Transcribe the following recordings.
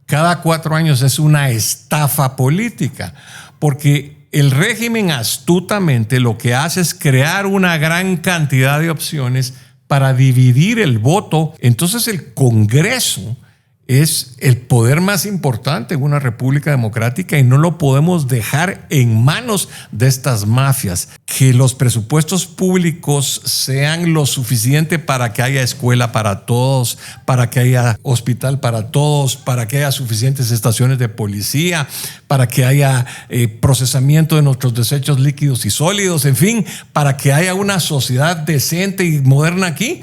cada 4 años es una estafa política, porque el régimen astutamente lo que hace es crear una gran cantidad de opciones para dividir el voto. Entonces el Congreso es el poder más importante en una república democrática y no lo podemos dejar en manos de estas mafias. Que los presupuestos públicos sean lo suficiente para que haya escuela para todos, para que haya hospital para todos, para que haya suficientes estaciones de policía, para que haya procesamiento de nuestros desechos líquidos y sólidos, en fin, para que haya una sociedad decente y moderna aquí.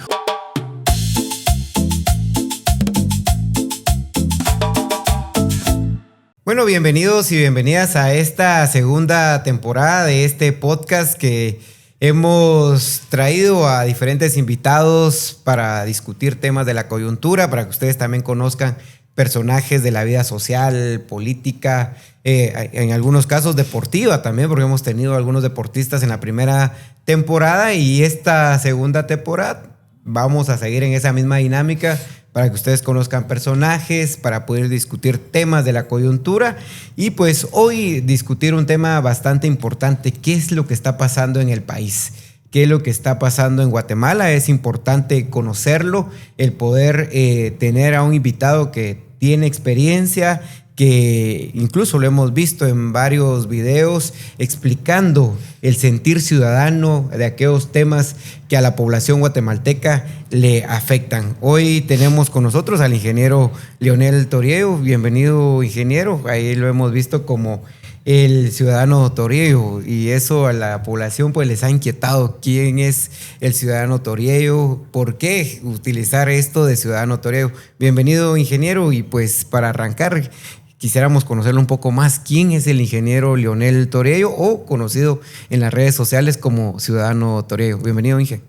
Bueno, bienvenidos y bienvenidas a esta segunda temporada de este podcast que hemos traído a diferentes invitados para discutir temas de la coyuntura, para que ustedes también conozcan personajes de la vida social, política, en algunos casos deportiva también, porque hemos tenido algunos deportistas en la primera temporada y esta segunda temporada vamos a seguir en esa misma dinámica para que ustedes conozcan personajes, para poder discutir temas de la coyuntura y pues hoy discutir un tema bastante importante, qué es lo que está pasando en el país, qué es lo que está pasando en Guatemala. Es importante conocerlo, el poder tener a un invitado que tiene experiencia, que incluso lo hemos visto en varios videos explicando el sentir ciudadano de aquellos temas que a la población guatemalteca le afectan. Hoy tenemos con nosotros al ingeniero Leonel Toriello. Bienvenido, ingeniero. Ahí lo hemos visto como el ciudadano Toriello y eso a la población pues les ha inquietado. ¿Quién es el ciudadano Toriello? ¿Por qué utilizar esto de ciudadano Toriello? Bienvenido, ingeniero, y pues para arrancar quisiéramos conocerlo un poco más. ¿Quién es el ingeniero Leonel Toriello o conocido en las redes sociales como ciudadano Toriello? Bienvenido, Inge.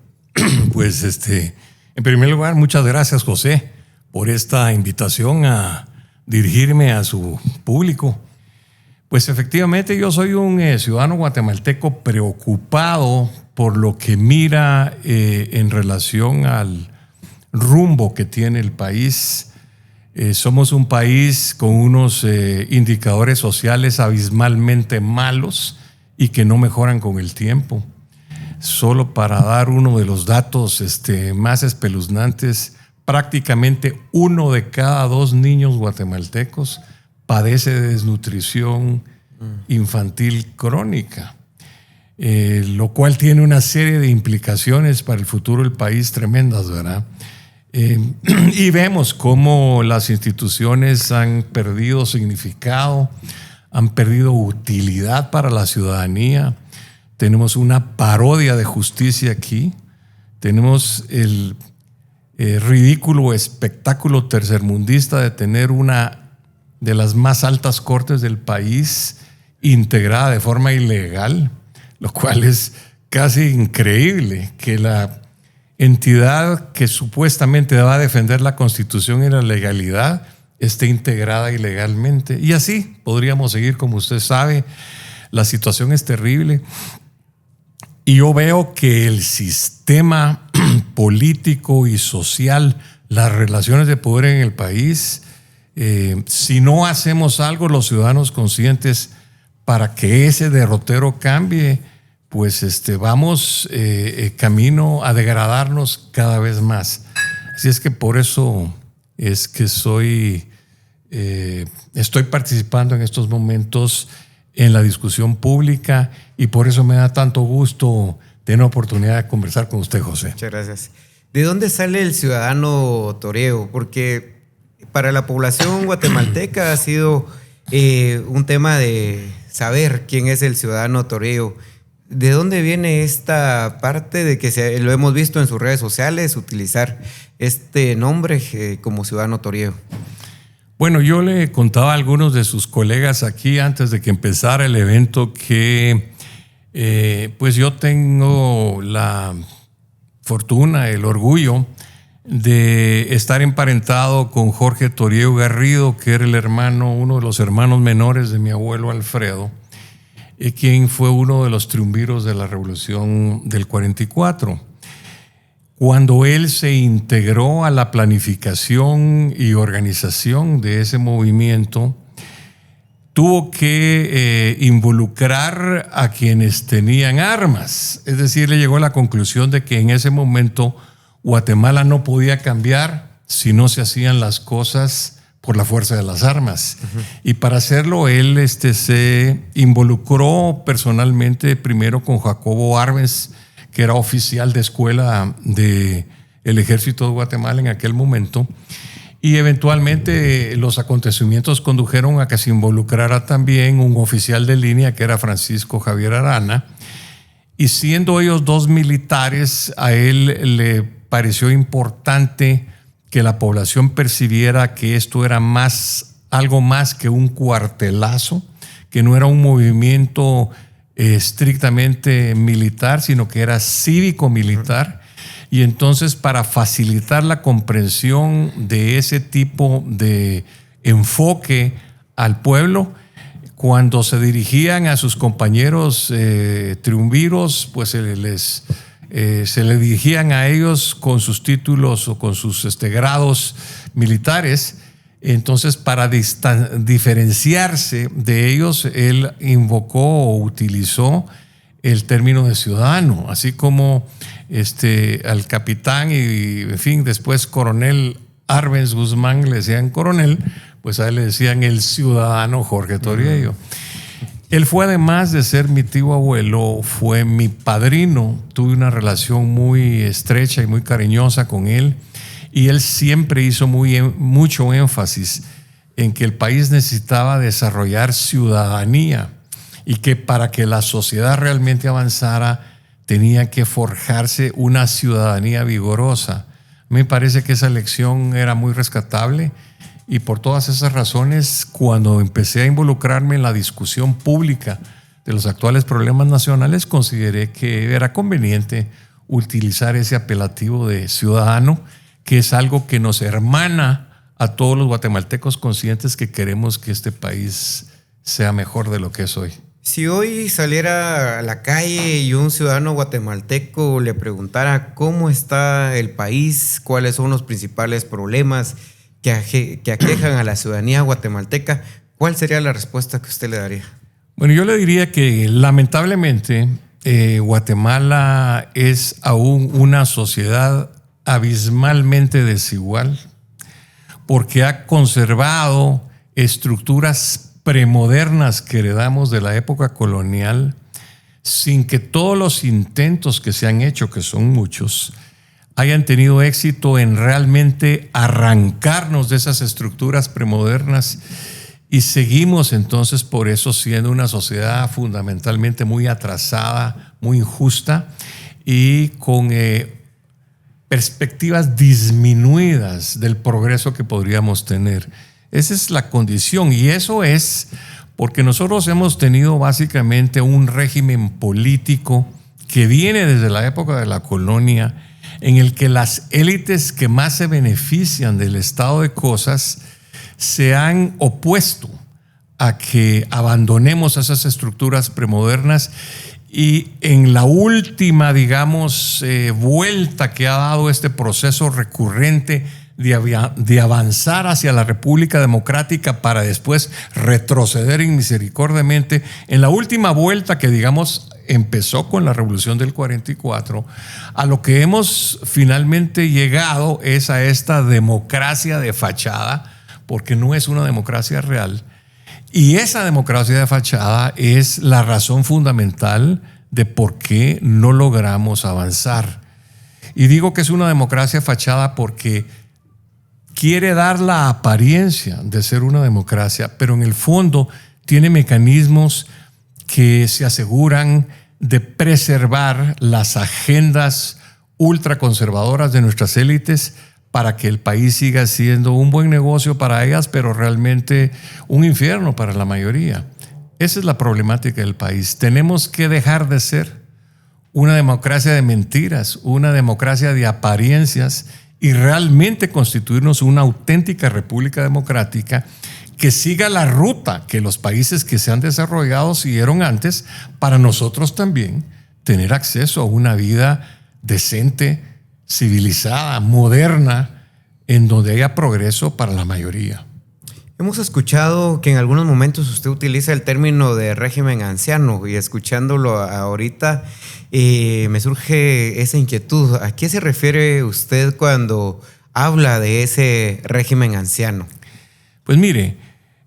Pues en primer lugar, muchas gracias, José, por esta invitación a dirigirme a su público. Pues efectivamente yo soy un ciudadano guatemalteco preocupado por lo que mira en relación al rumbo que tiene el país. Somos un país con unos indicadores sociales abismalmente malos y que no mejoran con el tiempo. Solo para dar uno de los datos más espeluznantes, prácticamente 1 de cada 2 niños guatemaltecos padece de desnutrición infantil crónica, lo cual tiene una serie de implicaciones para el futuro del país tremendas, ¿verdad? Y vemos cómo las instituciones han perdido significado, han perdido utilidad para la ciudadanía. Tenemos una parodia de justicia aquí. Tenemos el ridículo espectáculo tercermundista de tener una de las más altas cortes del país integrada de forma ilegal, lo cual es casi increíble que la entidad que supuestamente va a defender la Constitución y la legalidad esté integrada ilegalmente. Y así podríamos seguir, como usted sabe, la situación es terrible. Y yo veo que el sistema político y social, las relaciones de poder en el país, si no hacemos algo los ciudadanos conscientes para que ese derrotero cambie, pues vamos camino a degradarnos cada vez más. Así es que por eso es que estoy participando en estos momentos en la discusión pública y por eso me da tanto gusto tener la oportunidad de conversar con usted, José. Muchas gracias. ¿De dónde sale el ciudadano Toriello? Porque para la población guatemalteca ha sido un tema de saber quién es el ciudadano Toriello. ¿De dónde viene esta parte de que lo hemos visto en sus redes sociales, utilizar este nombre como ciudadano Toriello? Bueno, yo le contaba a algunos de sus colegas aquí antes de que empezara el evento que pues yo tengo la fortuna, el orgullo de estar emparentado con Jorge Toriello Garrido, que era uno de los hermanos menores de mi abuelo Alfredo, quien fue uno de los triunviros de la Revolución del 44. cuando él se integró a la planificación y organización de ese movimiento, tuvo que involucrar a quienes tenían armas. Es decir, le llegó a la conclusión de que en ese momento Guatemala no podía cambiar si no se hacían las cosas por la fuerza de las armas. Uh-huh. Y para hacerlo, él se involucró personalmente primero con Jacobo Arbenz, que era oficial de escuela del Ejército de Guatemala en aquel momento. Y eventualmente los acontecimientos condujeron a que se involucrara también un oficial de línea que era Francisco Javier Arana. Y siendo ellos dos militares, a él le pareció importante que la población percibiera que esto era algo más que un cuartelazo, que no era un movimiento estrictamente militar, sino que era cívico-militar. Y entonces, para facilitar la comprensión de ese tipo de enfoque al pueblo, cuando se dirigían a sus compañeros triunviros, pues se le dirigían a ellos con sus títulos o con sus grados militares. Entonces, para diferenciarse de ellos, él invocó o utilizó el término de ciudadano, así como al capitán y, en fin, después coronel Arbenz Guzmán le decían coronel, pues a él le decían el ciudadano Jorge Toriello. Él fue, además de ser mi tío abuelo, fue mi padrino. Tuve una relación muy estrecha y muy cariñosa con él, y él siempre hizo mucho énfasis en que el país necesitaba desarrollar ciudadanía y que para que la sociedad realmente avanzara tenía que forjarse una ciudadanía vigorosa. Me parece que esa lección era muy rescatable, y por todas esas razones, cuando empecé a involucrarme en la discusión pública de los actuales problemas nacionales, consideré que era conveniente utilizar ese apelativo de ciudadano, que es algo que nos hermana a todos los guatemaltecos conscientes que queremos que este país sea mejor de lo que es hoy. Si hoy saliera a la calle y un ciudadano guatemalteco le preguntara cómo está el país, cuáles son los principales problemas que aquejan a la ciudadanía guatemalteca, ¿cuál sería la respuesta que usted le daría? Bueno, yo le diría que lamentablemente Guatemala es aún una sociedad abismalmente desigual, porque ha conservado estructuras premodernas que heredamos de la época colonial, sin que todos los intentos que se han hecho, que son muchos, hayan tenido éxito en realmente arrancarnos de esas estructuras premodernas, y seguimos entonces por eso siendo una sociedad fundamentalmente muy atrasada, muy injusta y con perspectivas disminuidas del progreso que podríamos tener. Esa es la condición, y eso es porque nosotros hemos tenido básicamente un régimen político que viene desde la época de la colonia, en el que las élites que más se benefician del estado de cosas se han opuesto a que abandonemos esas estructuras premodernas, y en la última, digamos, vuelta que ha dado este proceso recurrente de avanzar hacia la República Democrática para después retroceder inmisericordiamente, en la última vuelta que, digamos, empezó con la Revolución del 44, a lo que hemos finalmente llegado es a esta democracia de fachada, porque no es una democracia real. Y esa democracia de fachada es la razón fundamental de por qué no logramos avanzar. Y digo que es una democracia fachada porque quiere dar la apariencia de ser una democracia, pero en el fondo tiene mecanismos que se aseguran de preservar las agendas ultraconservadoras de nuestras élites para que el país siga siendo un buen negocio para ellas, pero realmente un infierno para la mayoría. Esa es la problemática del país. Tenemos que dejar de ser una democracia de mentiras, una democracia de apariencias, y realmente constituirnos una auténtica república democrática que siga la ruta que los países que se han desarrollado siguieron antes, para nosotros también tener acceso a una vida decente, civilizada, moderna, en donde haya progreso para la mayoría. Hemos escuchado que en algunos momentos usted utiliza el término de régimen anciano, y escuchándolo ahorita me surge esa inquietud. ¿A qué se refiere usted cuando habla de ese régimen anciano? Pues mire,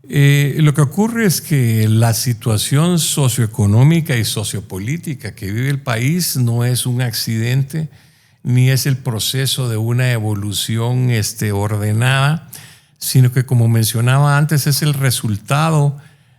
lo que ocurre es que la situación socioeconómica y sociopolítica que vive el país no es un accidente, ni es el proceso de una evolución ordenada, sino que, como mencionaba antes, es el resultado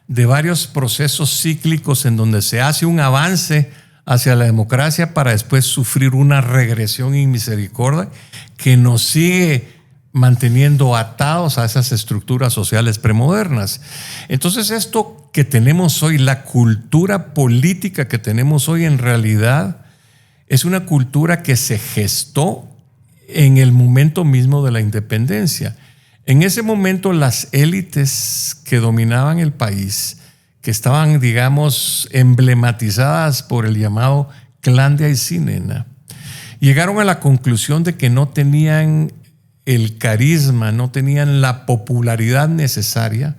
de varios procesos cíclicos en donde se hace un avance hacia la democracia para después sufrir una regresión en misericordia que nos sigue manteniendo atados a esas estructuras sociales premodernas. Entonces, esto que tenemos hoy, la cultura política que tenemos hoy, en realidad es una cultura que se gestó en el momento mismo de la independencia. En ese momento, las élites que dominaban el país, que estaban, digamos, emblematizadas por el llamado clan de Aycinena, llegaron a la conclusión de que no tenían el carisma, no tenían la popularidad necesaria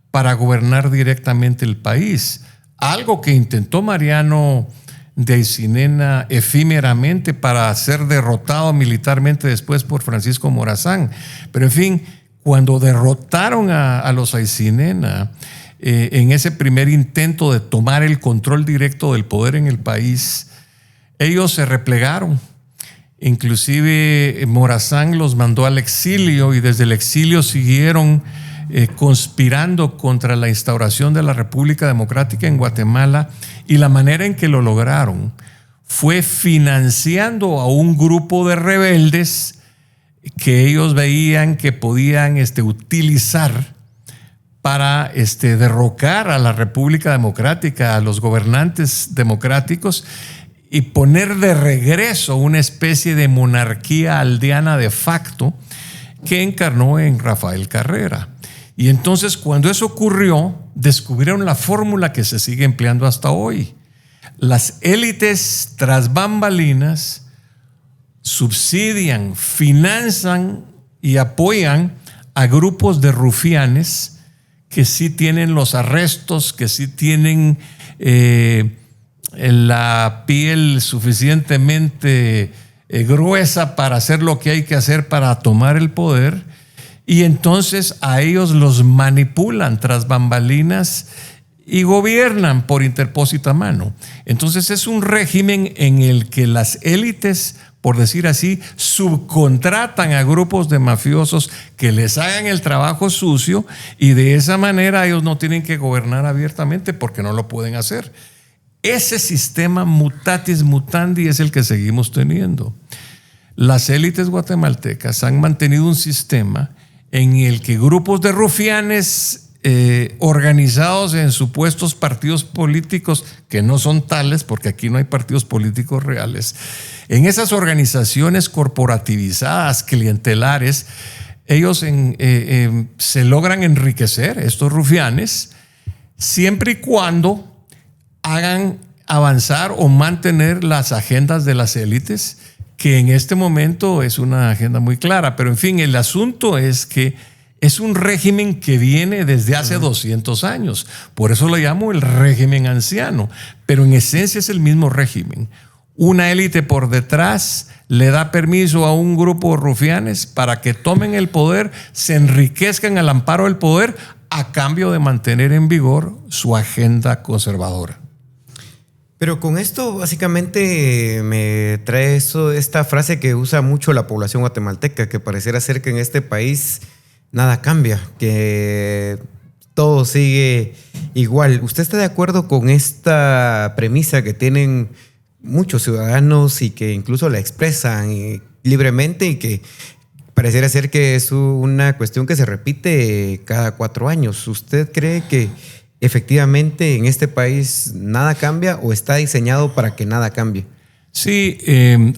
para gobernar directamente el país. Algo que intentó Mariano de Aycinena efímeramente para ser derrotado militarmente después por Francisco Morazán. Pero en fin, cuando derrotaron a los Aycinena en ese primer intento de tomar el control directo del poder en el país, ellos se replegaron. Inclusive Morazán los mandó al exilio, y desde el exilio siguieron conspirando contra la instauración de la República Democrática en Guatemala, y la manera en que lo lograron fue financiando a un grupo de rebeldes que ellos veían que podían utilizar para derrocar a la República Democrática, a los gobernantes democráticos, y poner de regreso una especie de monarquía aldeana de facto que encarnó en Rafael Carrera. Y entonces, cuando eso ocurrió, descubrieron la fórmula que se sigue empleando hasta hoy. Las élites tras bambalinas subsidian, financian y apoyan a grupos de rufianes que sí tienen los arrestos, que sí tienen la piel suficientemente gruesa para hacer lo que hay que hacer para tomar el poder, y entonces a ellos los manipulan tras bambalinas y gobiernan por interpósita mano. Entonces es un régimen en el que las élites, por decir así, subcontratan a grupos de mafiosos que les hagan el trabajo sucio, y de esa manera ellos no tienen que gobernar abiertamente porque no lo pueden hacer. Ese sistema mutatis mutandi es el que seguimos teniendo. Las élites guatemaltecas han mantenido un sistema en el que grupos de rufianes organizados en supuestos partidos políticos, que no son tales porque aquí no hay partidos políticos reales, en esas organizaciones corporativizadas, clientelares, ellos se logran enriquecer, estos rufianes, siempre y cuando hagan avanzar o mantener las agendas de las élites, que en este momento es una agenda muy clara. Pero en fin, el asunto es que es un régimen que viene desde hace 200 años. Por eso lo llamo el régimen anciano. Pero en esencia es el mismo régimen. Una élite por detrás le da permiso a un grupo de rufianes para que tomen el poder, se enriquezcan al amparo del poder, a cambio de mantener en vigor su agenda conservadora. Pero con esto básicamente me trae esta frase que usa mucho la población guatemalteca, que pareciera ser que en este país nada cambia, que todo sigue igual. ¿Usted está de acuerdo con esta premisa que tienen muchos ciudadanos y que incluso la expresan libremente, y que pareciera ser que es una cuestión que se repite cada 4 años? ¿Usted cree que efectivamente en este país nada cambia, o está diseñado para que nada cambie? Sí,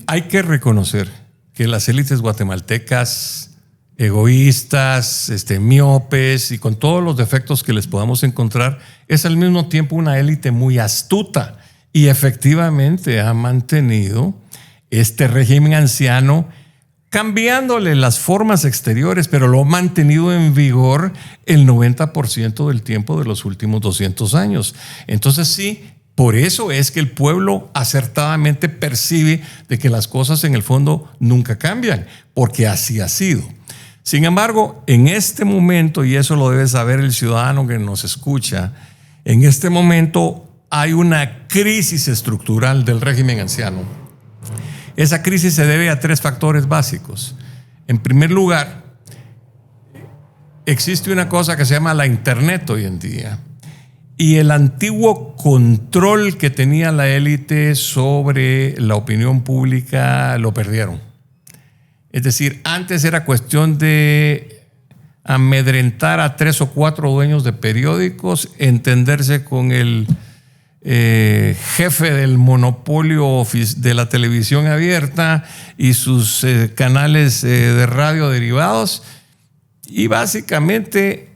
hay que reconocer que las élites guatemaltecas, egoístas, miopes y con todos los defectos que les podamos encontrar, es al mismo tiempo una élite muy astuta, y efectivamente ha mantenido este régimen anciano, cambiándole las formas exteriores, pero lo ha mantenido en vigor el 90% del tiempo de los últimos 200 años. Entonces sí, por eso es que el pueblo acertadamente percibe de que las cosas en el fondo nunca cambian, porque así ha sido. Sin embargo, en este momento, y eso lo debe saber el ciudadano que nos escucha, en este momento hay una crisis estructural del régimen anciano. Esa crisis se debe a 3 factores básicos. En primer lugar, existe una cosa que se llama la Internet hoy en día. Y el antiguo control que tenía la élite sobre la opinión pública lo perdieron. Es decir, antes era cuestión de amedrentar a 3 o 4 dueños de periódicos, entenderse con el jefe del monopolio de la televisión abierta y sus canales de radio derivados, y básicamente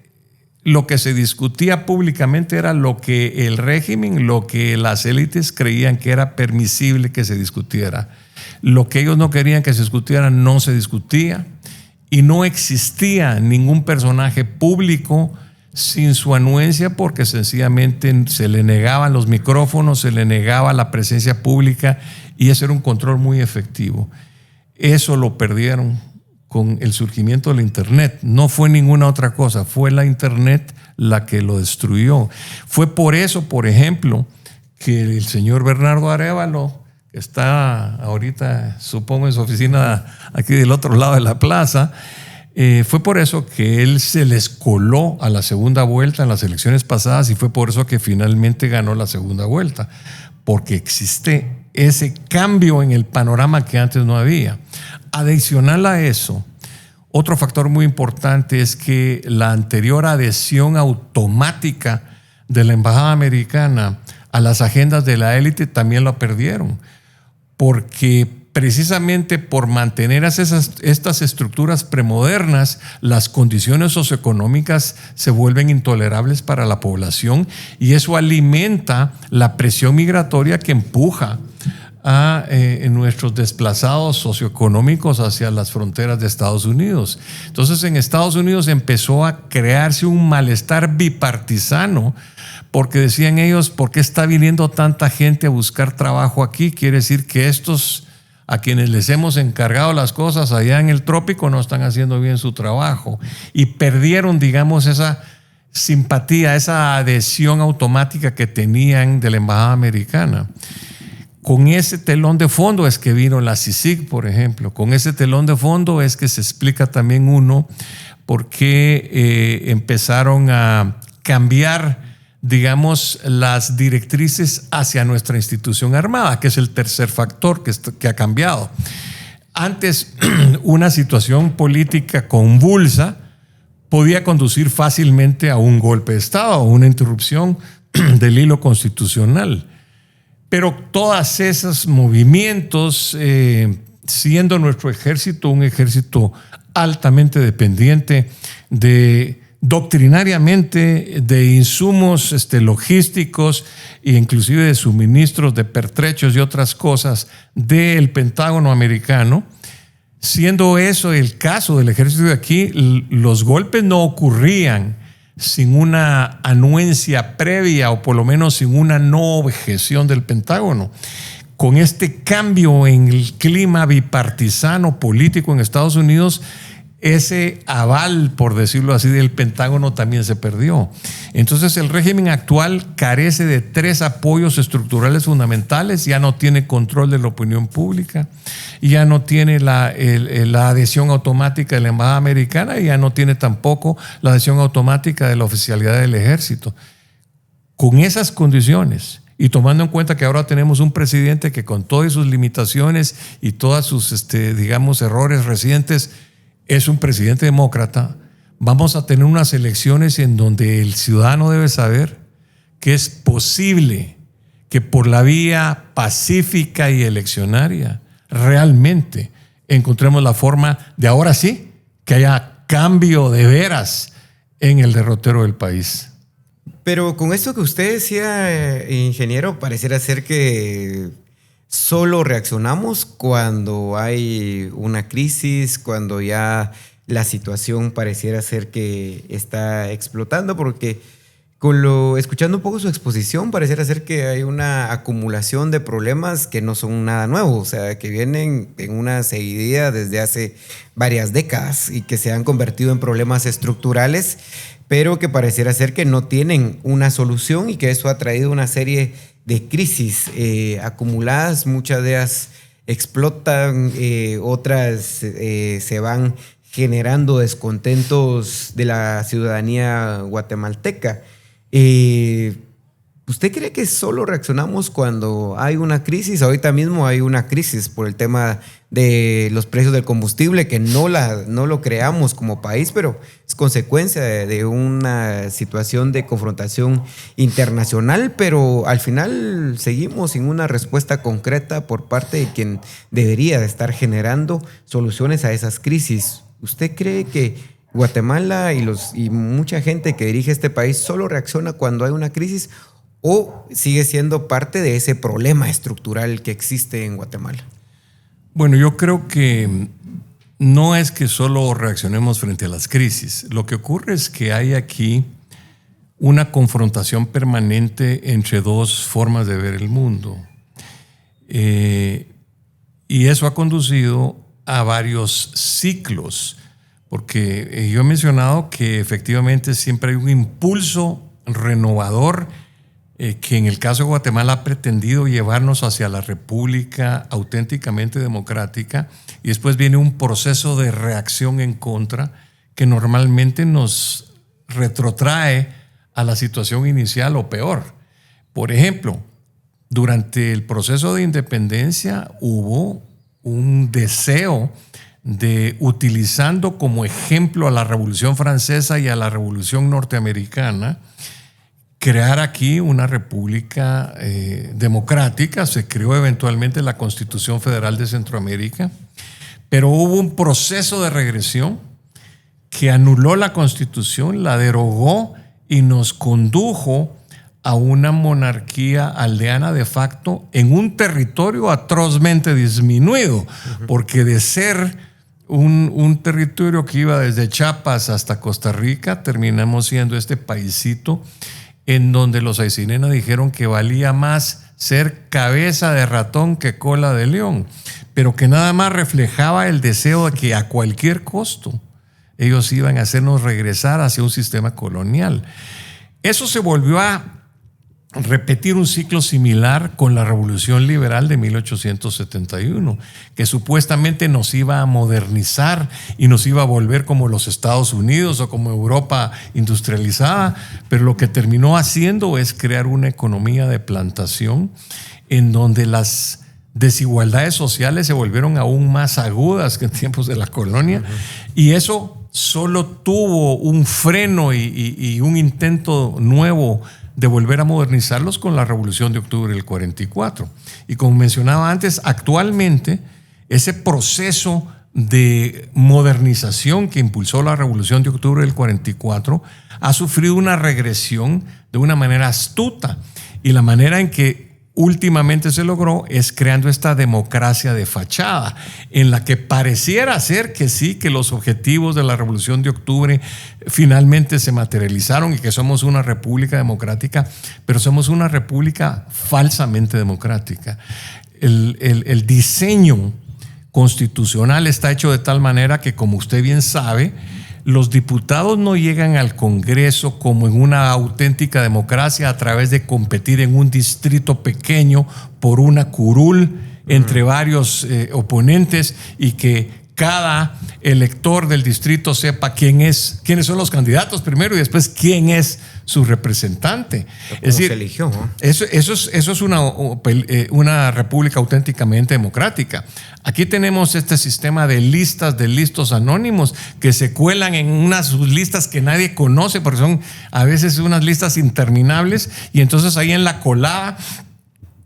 lo que se discutía públicamente era lo que el régimen, lo que las élites creían que era permisible que se discutiera. Lo que ellos no querían que se discutiera no se discutía, y no existía ningún personaje público sin su anuencia, porque sencillamente se le negaban los micrófonos, se le negaba la presencia pública, y ese era un control muy efectivo. Eso lo perdieron con el surgimiento de la Internet. No fue ninguna otra cosa, fue la Internet la que lo destruyó. Fue por eso, por ejemplo, que el señor Bernardo Arévalo, que está ahorita, supongo, en su oficina aquí del otro lado de la plaza, fue por eso que él se les coló a la segunda vuelta en las elecciones pasadas, y fue por eso que finalmente ganó la segunda vuelta, porque existe ese cambio en el panorama que antes no había. Adicional a eso, otro factor muy importante es que la anterior adhesión automática de la embajada americana a las agendas de la élite también lo perdieron, porque precisamente por mantener estas estructuras premodernas, las condiciones socioeconómicas se vuelven intolerables para la población, y eso alimenta la presión migratoria que empuja a nuestros desplazados socioeconómicos hacia las fronteras de Estados Unidos. Entonces, en Estados Unidos empezó a crearse un malestar bipartisano, porque decían ellos, ¿por qué está viniendo tanta gente a buscar trabajo aquí? Quiere decir que estos a quienes les hemos encargado las cosas allá en el trópico no están haciendo bien su trabajo, y perdieron, digamos, esa simpatía, esa adhesión automática que tenían de la embajada americana. Con ese telón de fondo es que vino la CICIG, por ejemplo. Con ese telón de fondo es que se explica también por qué empezaron a cambiar, digamos, las directrices hacia nuestra institución armada, que es el tercer factor que ha cambiado. Antes, una situación política convulsa podía conducir fácilmente a un golpe de Estado, a una interrupción del hilo constitucional. Pero todos esos movimientos, siendo nuestro ejército un ejército altamente dependiente doctrinariamente de insumos logísticos e inclusive de suministros de pertrechos y otras cosas del Pentágono americano, siendo eso el caso del ejército de aquí, los golpes no ocurrían sin una anuencia previa, o por lo menos sin una no objeción del Pentágono. Con este cambio en el clima bipartisano político en Estados Unidos, ese aval, por decirlo así, del Pentágono también se perdió. Entonces el régimen actual carece de 3 apoyos estructurales fundamentales. Ya no tiene control de la opinión pública, ya no tiene la adhesión automática de la embajada americana, y ya no tiene tampoco la adhesión automática de la oficialidad del ejército. Con esas condiciones, y tomando en cuenta que ahora tenemos un presidente que, con todas sus limitaciones y todas sus digamos, errores recientes, es un presidente demócrata, vamos a tener unas elecciones en donde el ciudadano debe saber que es posible que por la vía pacífica y eleccionaria realmente encontremos la forma de, ahora sí, que haya cambio de veras en el derrotero del país. Pero con esto que usted decía, ingeniero, pareciera ser que solo reaccionamos cuando hay una crisis, cuando ya la situación pareciera ser que está explotando, porque escuchando un poco su exposición, pareciera ser que hay una acumulación de problemas que no son nada nuevos, o sea, que vienen en una seguidilla desde hace varias décadas y que se han convertido en problemas estructurales, pero que pareciera ser que no tienen una solución y que eso ha traído una serie de crisis acumuladas. Muchas de ellas explotan, otras se van generando descontentos de la ciudadanía guatemalteca. ¿Usted cree que solo reaccionamos cuando hay una crisis? Ahorita mismo hay una crisis por el tema de los precios del combustible, que no lo creamos como país, pero es consecuencia de una situación de confrontación internacional, pero al final seguimos sin una respuesta concreta por parte de quien debería de estar generando soluciones a esas crisis. ¿Usted cree que Guatemala y mucha gente que dirige este país solo reacciona cuando hay una crisis, o sigue siendo parte de ese problema estructural que existe en Guatemala? Bueno, yo creo que no es que solo reaccionemos frente a las crisis. Lo que ocurre es que hay aquí una confrontación permanente entre dos formas de ver el mundo. Y eso ha conducido a varios ciclos, porque yo he mencionado que efectivamente siempre hay un impulso renovador que en el caso de Guatemala ha pretendido llevarnos hacia la república auténticamente democrática, y después viene un proceso de reacción en contra que normalmente nos retrotrae a la situación inicial o peor. Por ejemplo, durante el proceso de independencia hubo un deseo de, utilizando como ejemplo a la Revolución Francesa y a la Revolución Norteamericana, crear aquí una república democrática. Se creó eventualmente la Constitución Federal de Centroamérica, pero hubo un proceso de regresión que anuló la Constitución, la derogó y nos condujo a una monarquía aldeana de facto en un territorio atrozmente disminuido, porque de ser un territorio que iba desde Chiapas hasta Costa Rica, terminamos siendo este paisito en donde los Aycinena dijeron que valía más ser cabeza de ratón que cola de león, pero que nada más reflejaba el deseo de que a cualquier costo ellos iban a hacernos regresar hacia un sistema colonial. Eso se volvió a repetir un ciclo similar con la Revolución Liberal de 1871, que supuestamente nos iba a modernizar y nos iba a volver como los Estados Unidos o como Europa industrializada, pero lo que terminó haciendo es crear una economía de plantación en donde las desigualdades sociales se volvieron aún más agudas que en tiempos de la colonia, y eso solo tuvo un freno y un intento nuevo de volver a modernizarlos con la Revolución de Octubre del 44. Y como mencionaba antes, actualmente ese proceso de modernización que impulsó la Revolución de Octubre del 44 ha sufrido una regresión de una manera astuta, y la manera en que últimamente se logró es creando esta democracia de fachada, en la que pareciera ser que sí, que los objetivos de la Revolución de Octubre finalmente se materializaron y que somos una república democrática, pero somos una república falsamente democrática. El diseño constitucional está hecho de tal manera que, como usted bien sabe, los diputados no llegan al Congreso como en una auténtica democracia a través de competir en un distrito pequeño por una curul entre varios oponentes, y que cada elector del distrito sepa quiénes son los candidatos primero y después quién es su representante. Es decir, se eligió, ¿no? Eso es una república auténticamente democrática. Aquí tenemos este sistema de listas, de listos anónimos que se cuelan en unas listas que nadie conoce, porque son a veces unas listas interminables, y entonces ahí en la colada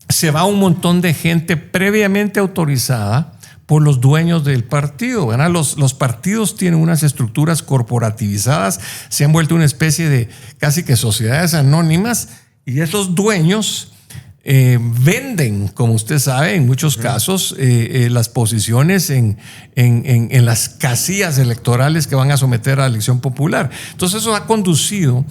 se va un montón de gente previamente autorizada por los dueños del partido, ¿verdad? Los partidos tienen unas estructuras corporativizadas, se han vuelto una especie de casi que sociedades anónimas, y esos dueños venden, como usted sabe, en muchos casos, las posiciones en las casillas electorales que van a someter a la elección popular. Entonces eso ha conducido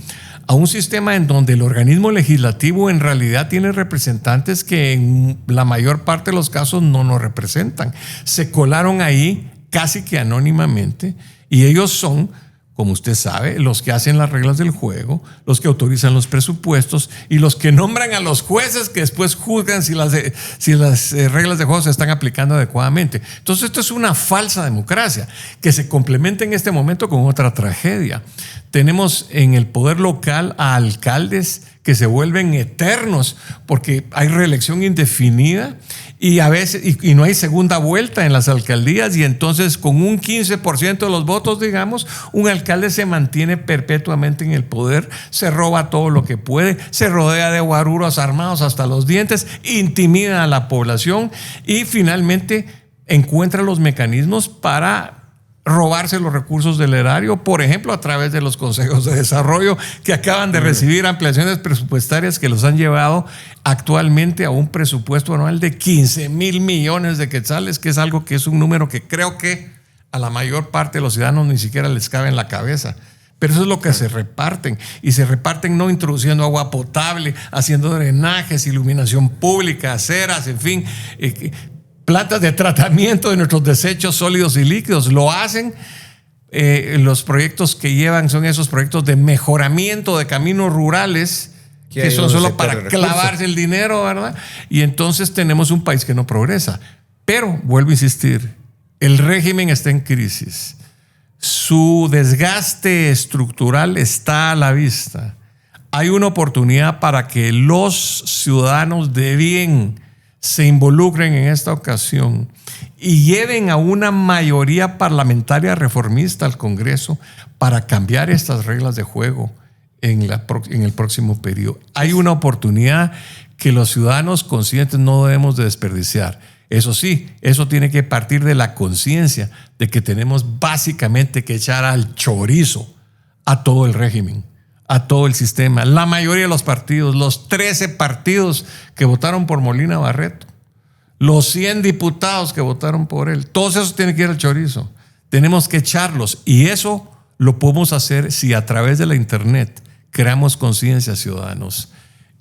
a un sistema en donde el organismo legislativo en realidad tiene representantes que en la mayor parte de los casos no nos representan. Se colaron ahí casi que anónimamente y ellos son, como usted sabe, los que hacen las reglas del juego, los que autorizan los presupuestos y los que nombran a los jueces que después juzgan si las reglas de juego se están aplicando adecuadamente. Entonces esto es una falsa democracia que se complementa en este momento con otra tragedia. Tenemos en el poder local a alcaldes que se vuelven eternos porque hay reelección indefinida y a veces y no hay segunda vuelta en las alcaldías, y entonces con un 15% de los votos, digamos, un alcalde se mantiene perpetuamente en el poder, se roba todo lo que puede, se rodea de guaruros armados hasta los dientes, intimida a la población y finalmente encuentra los mecanismos para robarse los recursos del erario, por ejemplo, a través de los consejos de desarrollo que acaban de recibir ampliaciones presupuestarias que los han llevado actualmente a un presupuesto anual de 15,000 millones de quetzales, que es algo que es un número que creo que a la mayor parte de los ciudadanos ni siquiera les cabe en la cabeza. Pero eso es lo que se reparten, y se reparten no introduciendo agua potable, haciendo drenajes, iluminación pública, aceras, en fin, plantas de tratamiento de nuestros desechos sólidos y líquidos. Lo hacen, los proyectos que llevan son esos proyectos de mejoramiento de caminos rurales que son solo para clavarse el dinero, ¿verdad? Y entonces tenemos un país que no progresa. Pero, vuelvo a insistir, el régimen está en crisis. Su desgaste estructural está a la vista. Hay una oportunidad para que los ciudadanos de bien se involucren en esta ocasión y lleven a una mayoría parlamentaria reformista al Congreso para cambiar estas reglas de juego en el próximo periodo. Hay una oportunidad que los ciudadanos conscientes no debemos de desperdiciar. Eso sí, eso tiene que partir de la conciencia de que tenemos básicamente que echar al chorizo a todo el régimen, a todo el sistema. La mayoría de los partidos, los 13 partidos que votaron por Molina Barreto, los 100 diputados que votaron por él, todos esos tienen que ir al chorizo. Tenemos que echarlos, y eso lo podemos hacer si a través de la internet creamos conciencia, ciudadanos.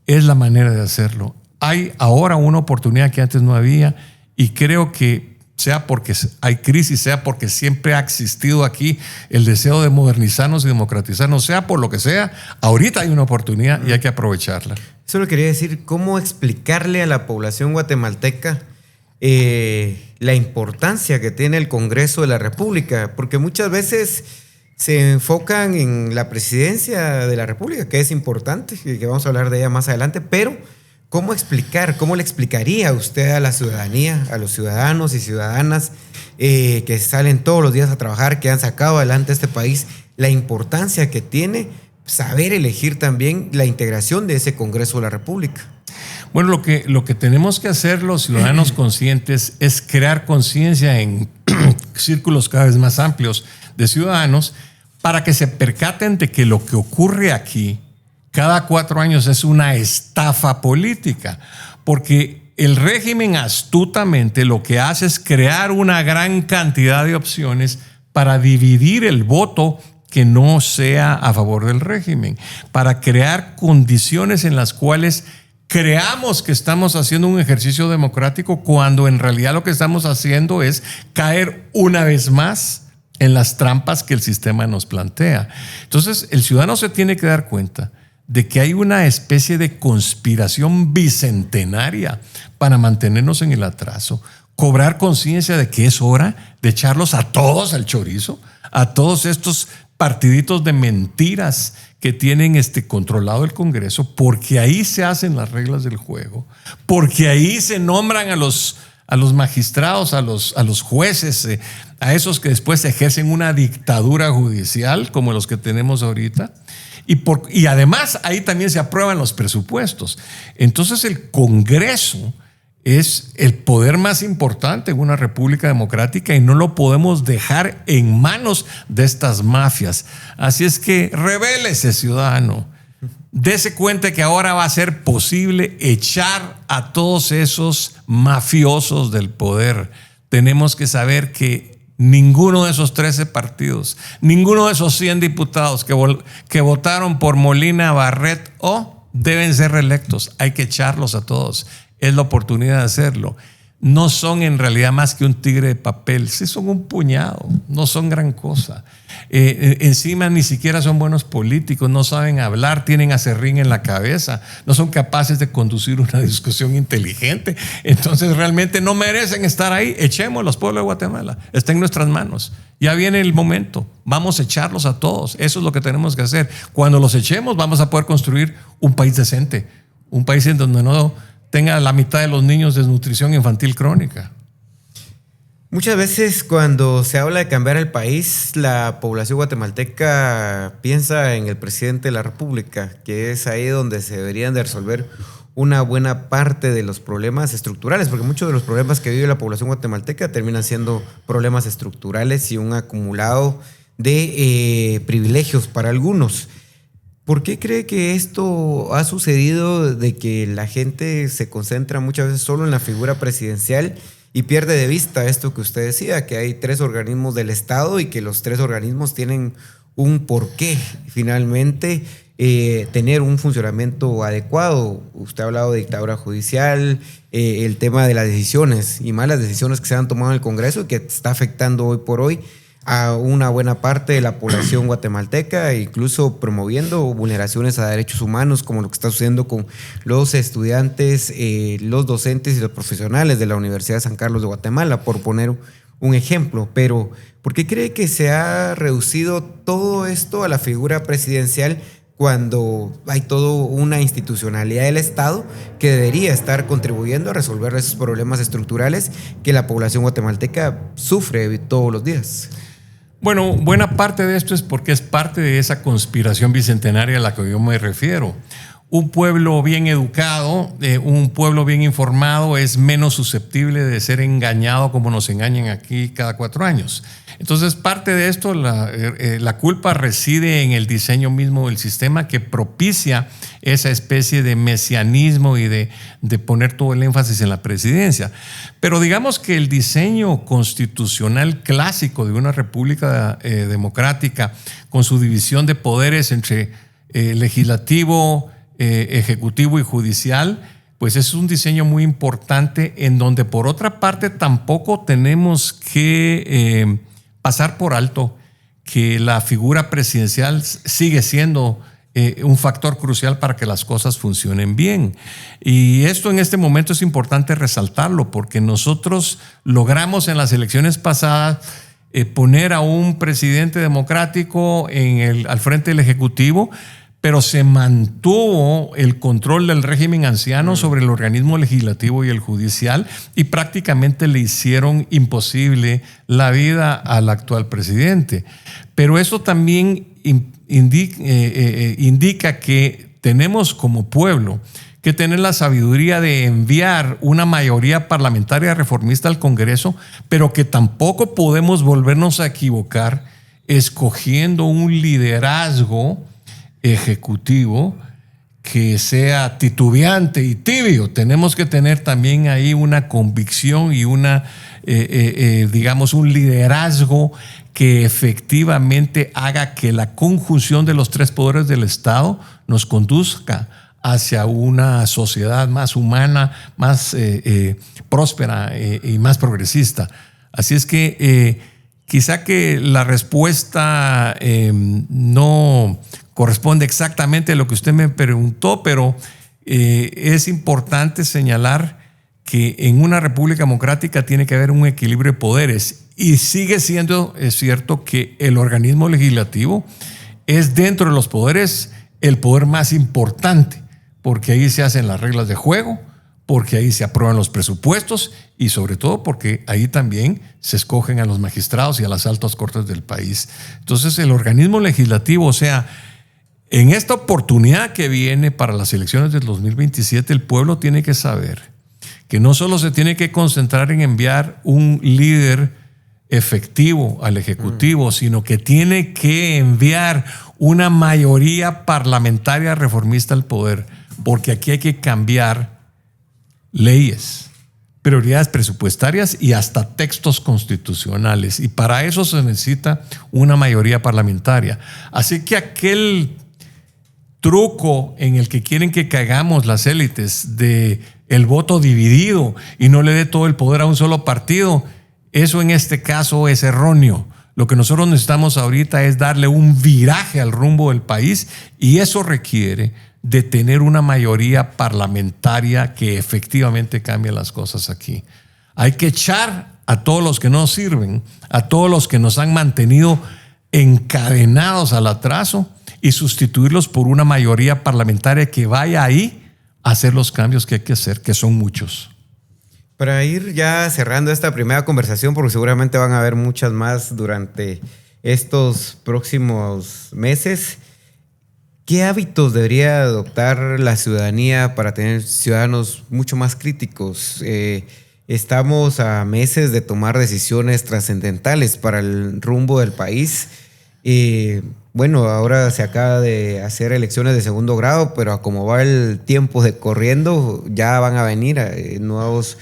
Es la manera de hacerlo. Hay ahora una oportunidad que antes no había, y creo que sea porque hay crisis, sea porque siempre ha existido aquí el deseo de modernizarnos y democratizarnos, sea por lo que sea, ahorita hay una oportunidad y hay que aprovecharla. Eso lo quería decir, ¿cómo explicarle a la población guatemalteca la importancia que tiene el Congreso de la República? Porque muchas veces se enfocan en la presidencia de la República, que es importante, que vamos a hablar de ella más adelante, pero ¿cómo explicar, cómo le explicaría usted a la ciudadanía, a los ciudadanos y ciudadanas que salen todos los días a trabajar, que han sacado adelante este país, la importancia que tiene saber elegir también la integración de ese Congreso de la República? Bueno, lo que tenemos que hacer los ciudadanos conscientes es crear conciencia en círculos cada vez más amplios de ciudadanos para que se percaten de que lo que ocurre aquí cada 4 años es una estafa política, porque el régimen astutamente lo que hace es crear una gran cantidad de opciones para dividir el voto que no sea a favor del régimen, para crear condiciones en las cuales creamos que estamos haciendo un ejercicio democrático cuando en realidad lo que estamos haciendo es caer una vez más en las trampas que el sistema nos plantea. Entonces, el ciudadano se tiene que dar cuenta de que hay una especie de conspiración bicentenaria para mantenernos en el atraso, cobrar conciencia de que es hora de echarlos a todos al chorizo, a todos estos partiditos de mentiras que tienen controlado el Congreso, porque ahí se hacen las reglas del juego, porque ahí se nombran a los magistrados, a los jueces, a esos que después ejercen una dictadura judicial como los que tenemos ahorita. Y además ahí también se aprueban los presupuestos. Entonces el Congreso es el poder más importante en una república democrática y no lo podemos dejar en manos de estas mafias. Así es que rebélese, ciudadano. Dese cuenta que ahora va a ser posible echar a todos esos mafiosos del poder. Tenemos que saber que ninguno de esos 13 partidos, ninguno de esos 100 diputados que votaron por Molina, Barret deben ser reelectos. Hay que echarlos a todos. Es la oportunidad de hacerlo. No son en realidad más que un tigre de papel. Sí son un puñado, no son gran cosa. Encima ni siquiera son buenos políticos, no saben hablar, tienen aserrín en la cabeza, no son capaces de conducir una discusión inteligente. Entonces realmente no merecen estar ahí. Echémoslos, pueblo de Guatemala. Está en nuestras manos. Ya viene el momento. Vamos a echarlos a todos. Eso es lo que tenemos que hacer. Cuando los echemos vamos a poder construir un país decente, un país en donde no tenga la mitad de los niños desnutrición infantil crónica. Muchas veces cuando se habla de cambiar el país, la población guatemalteca piensa en el presidente de la República, que es ahí donde se deberían de resolver una buena parte de los problemas estructurales, porque muchos de los problemas que vive la población guatemalteca terminan siendo problemas estructurales y un acumulado de privilegios para algunos. ¿Por qué cree que esto ha sucedido, de que la gente se concentra muchas veces solo en la figura presidencial y pierde de vista esto que usted decía, que hay 3 organismos del Estado y que los 3 organismos tienen un porqué finalmente tener un funcionamiento adecuado? Usted ha hablado de dictadura judicial, el tema de las decisiones y malas decisiones que se han tomado en el Congreso y que está afectando hoy por hoy a una buena parte de la población guatemalteca, incluso promoviendo vulneraciones a derechos humanos, como lo que está sucediendo con los estudiantes, los docentes y los profesionales de la Universidad de San Carlos de Guatemala, por poner un ejemplo. Pero, ¿por qué cree que se ha reducido todo esto a la figura presidencial cuando hay toda una institucionalidad del Estado que debería estar contribuyendo a resolver esos problemas estructurales que la población guatemalteca sufre todos los días? Bueno, buena parte de esto es porque es parte de esa conspiración bicentenaria a la que yo me refiero. Un pueblo bien educado, un pueblo bien informado es menos susceptible de ser engañado como nos engañan aquí cada 4 años. Entonces, parte de esto, la culpa reside en el diseño mismo del sistema que propicia esa especie de mesianismo y de poner todo el énfasis en la presidencia. Pero digamos que el diseño constitucional clásico de una república democrática, con su división de poderes entre legislativo, ejecutivo y judicial, pues es un diseño muy importante, en donde por otra parte tampoco tenemos que pasar por alto que la figura presidencial sigue siendo un factor crucial para que las cosas funcionen bien. Y esto en este momento es importante resaltarlo, porque nosotros logramos en las elecciones pasadas poner a un presidente democrático al frente del Ejecutivo, pero se mantuvo el control del régimen anciano sobre el organismo legislativo y el judicial, y prácticamente le hicieron imposible la vida al actual presidente. Pero eso también indica que tenemos como pueblo que tener la sabiduría de enviar una mayoría parlamentaria reformista al Congreso, pero que tampoco podemos volvernos a equivocar escogiendo un liderazgo ejecutivo que sea titubeante y tibio. Tenemos que tener también ahí una convicción y digamos, un liderazgo que efectivamente haga que la conjunción de los 3 poderes del Estado nos conduzca hacia una sociedad más humana, más próspera y más progresista. Así es que quizá que la respuesta no corresponde exactamente a lo que usted me preguntó, pero es importante señalar que en una república democrática tiene que haber un equilibrio de poderes, y sigue siendo, es cierto, que el organismo legislativo es, dentro de los poderes, el poder más importante, porque ahí se hacen las reglas de juego, porque ahí se aprueban los presupuestos y sobre todo porque ahí también se escogen a los magistrados y a las altas cortes del país. Entonces, el organismo legislativo, o sea, en esta oportunidad que viene para las elecciones del 2027, el pueblo tiene que saber que no solo se tiene que concentrar en enviar un líder efectivo al Ejecutivo, sino que tiene que enviar una mayoría parlamentaria reformista al poder, porque aquí hay que cambiar leyes, prioridades presupuestarias y hasta textos constitucionales. Y para eso se necesita una mayoría parlamentaria. Así que aquel truco en el que quieren que caigamos las élites de el voto dividido y no le dé todo el poder a un solo partido, eso en este caso es erróneo. Lo que nosotros necesitamos ahorita es darle un viraje al rumbo del país, y eso requiere de tener una mayoría parlamentaria que efectivamente cambie las cosas aquí. Hay que echar a todos los que no sirven, a todos los que nos han mantenido encadenados al atraso, y sustituirlos por una mayoría parlamentaria que vaya ahí a hacer los cambios que hay que hacer, que son muchos. Para ir ya cerrando esta primera conversación, porque seguramente van a haber muchas más durante estos próximos meses, ¿qué hábitos debería adoptar la ciudadanía para tener ciudadanos mucho más críticos? Estamos a meses de tomar decisiones trascendentales para el rumbo del país. Bueno, ahora se acaba de hacer elecciones de segundo grado, pero a como va el tiempo corriendo, ya van a venir nuevos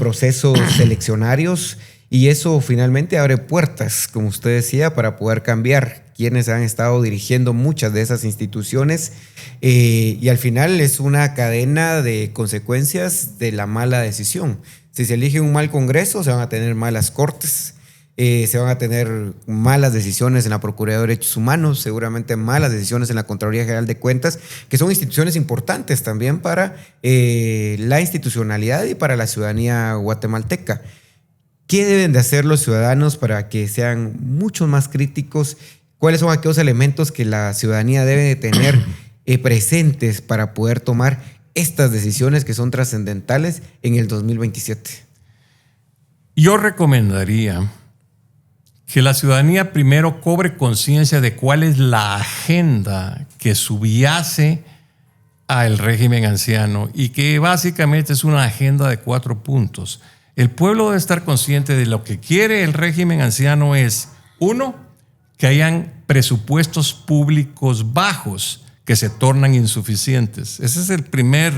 procesos eleccionarios, y eso finalmente abre puertas, como usted decía, para poder cambiar quienes han estado dirigiendo muchas de esas instituciones, y al final es una cadena de consecuencias de la mala decisión. Si se elige un mal Congreso, se van a tener malas cortes, se van a tener malas decisiones en la Procuraduría de Derechos Humanos, seguramente malas decisiones en la Contraloría General de Cuentas, que son instituciones importantes también para la institucionalidad y para la ciudadanía guatemalteca. ¿Qué deben de hacer los ciudadanos para que sean mucho más críticos? ¿Cuáles son aquellos elementos que la ciudadanía debe de tener presentes para poder tomar estas decisiones que son trascendentales en el 2027? Yo recomendaría que la ciudadanía primero cobre conciencia de cuál es la agenda que subyace al régimen anciano, y que básicamente es una agenda de 4 puntos. El pueblo debe estar consciente de lo que quiere el régimen anciano es, 1, que hayan presupuestos públicos bajos que se tornan insuficientes. Ese es el primer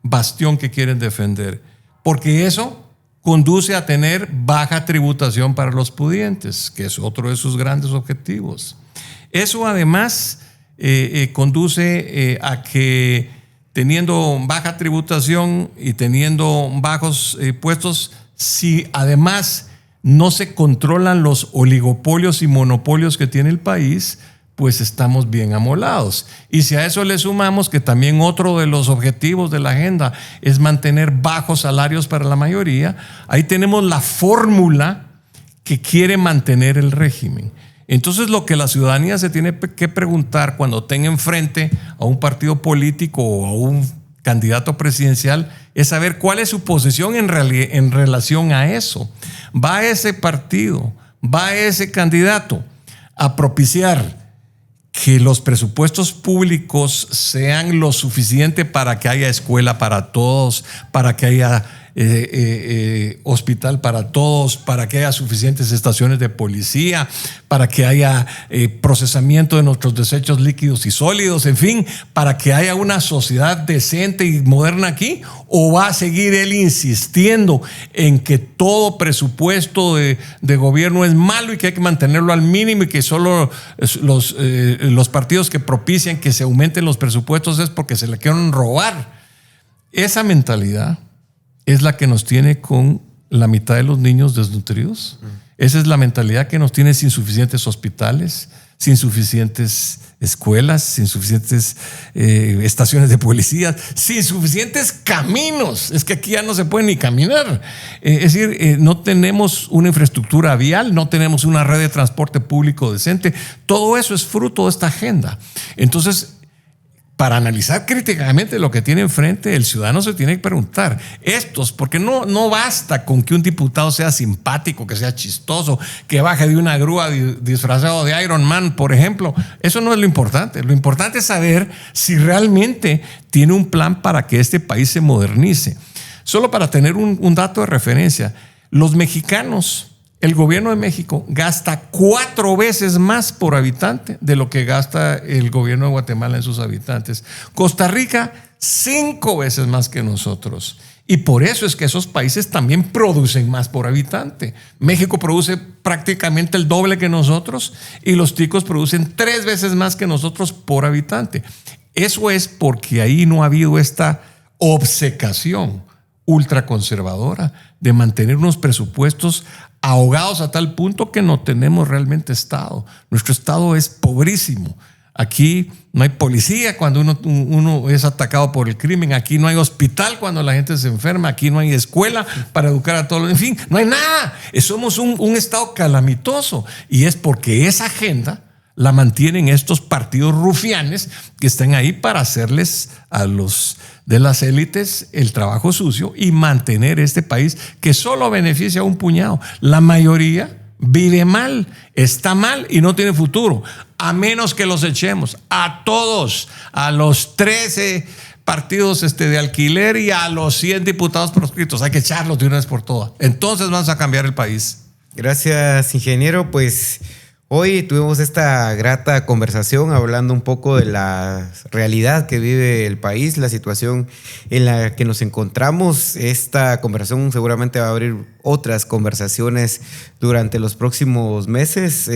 bastión que quieren defender, porque eso conduce a tener baja tributación para los pudientes, que es otro de sus grandes objetivos. Eso además conduce a que, teniendo baja tributación y teniendo bajos puestos, si además no se controlan los oligopolios y monopolios que tiene el país, pues estamos bien amolados. Y si a eso le sumamos que también otro de los objetivos de la agenda es mantener bajos salarios para la mayoría, ahí tenemos la fórmula que quiere mantener el régimen. Entonces, lo que la ciudadanía se tiene que preguntar cuando tenga enfrente a un partido político o a un candidato presidencial es saber cuál es su posición en relación a eso. ¿Va ese partido, va ese candidato a propiciar que los presupuestos públicos sean lo suficiente para que haya escuela para todos, para que haya hospital para todos, para que haya suficientes estaciones de policía, para que haya procesamiento de nuestros desechos líquidos y sólidos, en fin, para que haya una sociedad decente y moderna aquí? ¿O va a seguir él insistiendo en que todo presupuesto de gobierno es malo y que hay que mantenerlo al mínimo, y que solo los partidos que propician que se aumenten los presupuestos es porque se le quieren robar? Esa mentalidad es la que nos tiene con la mitad de los niños desnutridos. Esa es la mentalidad que nos tiene sin suficientes hospitales, sin suficientes escuelas, sin suficientes estaciones de policía, sin suficientes caminos. Es que aquí ya no se puede ni caminar. Es decir, no tenemos una infraestructura vial, no tenemos una red de transporte público decente. Todo eso es fruto de esta agenda. Entonces, para analizar críticamente lo que tiene enfrente, el ciudadano se tiene que preguntar porque no basta con que un diputado sea simpático, que sea chistoso, que baje de una grúa disfrazado de Iron Man, por ejemplo. Eso no es lo importante. Lo importante es saber si realmente tiene un plan para que este país se modernice. Solo para tener un dato de referencia, los mexicanos, El gobierno de México gasta 4 veces más por habitante de lo que gasta el gobierno de Guatemala en sus habitantes. Costa Rica, 5 veces más que nosotros. Y por eso es que esos países también producen más por habitante. México produce prácticamente el doble que nosotros y los ticos producen 3 veces más que nosotros por habitante. Eso es porque ahí no ha habido esta obcecación ultraconservadora de mantener unos presupuestos ahogados a tal punto que no tenemos realmente Estado. Nuestro Estado es pobrísimo. Aquí no hay policía cuando uno es atacado por el crimen. Aquí no hay hospital cuando la gente se enferma. Aquí no hay escuela para educar a todos. En fin, no hay nada. Somos un Estado calamitoso. Y es porque esa agenda la mantienen estos partidos rufianes que están ahí para hacerles a los de las élites el trabajo sucio y mantener este país que solo beneficia a un puñado. La mayoría vive mal, está mal y no tiene futuro, a menos que los echemos a todos, a los 13 partidos de alquiler y a los 100 diputados proscritos. Hay que echarlos de una vez por todas. Entonces vamos a cambiar el país. Gracias, ingeniero. Pues hoy tuvimos esta grata conversación hablando un poco de la realidad que vive el país, la situación en la que nos encontramos. Esta conversación seguramente va a abrir otras conversaciones durante los próximos meses.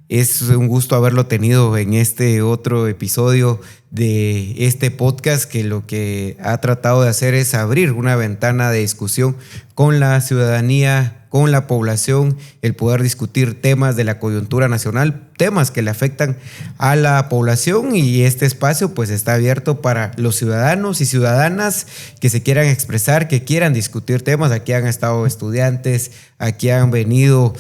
Es un gusto haberlo tenido en este otro episodio de este podcast que lo que ha tratado de hacer es abrir una ventana de discusión con la ciudadanía, con la población, el poder discutir temas de la coyuntura nacional, temas que le afectan a la población, y este espacio pues está abierto para los ciudadanos y ciudadanas que se quieran expresar, que quieran discutir temas. Aquí han estado estudiantes, aquí han venido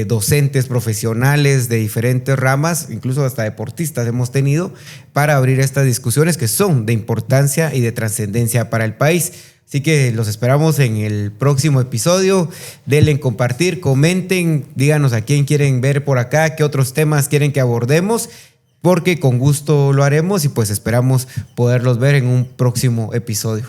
docentes profesionales de diferentes ramas, incluso hasta deportistas hemos tenido, para abrir estas discusiones que son de importancia y de trascendencia para el país. Así que los esperamos en el próximo episodio. Denle en compartir, comenten, díganos a quién quieren ver por acá, qué otros temas quieren que abordemos, porque con gusto lo haremos y pues esperamos poderlos ver en un próximo episodio.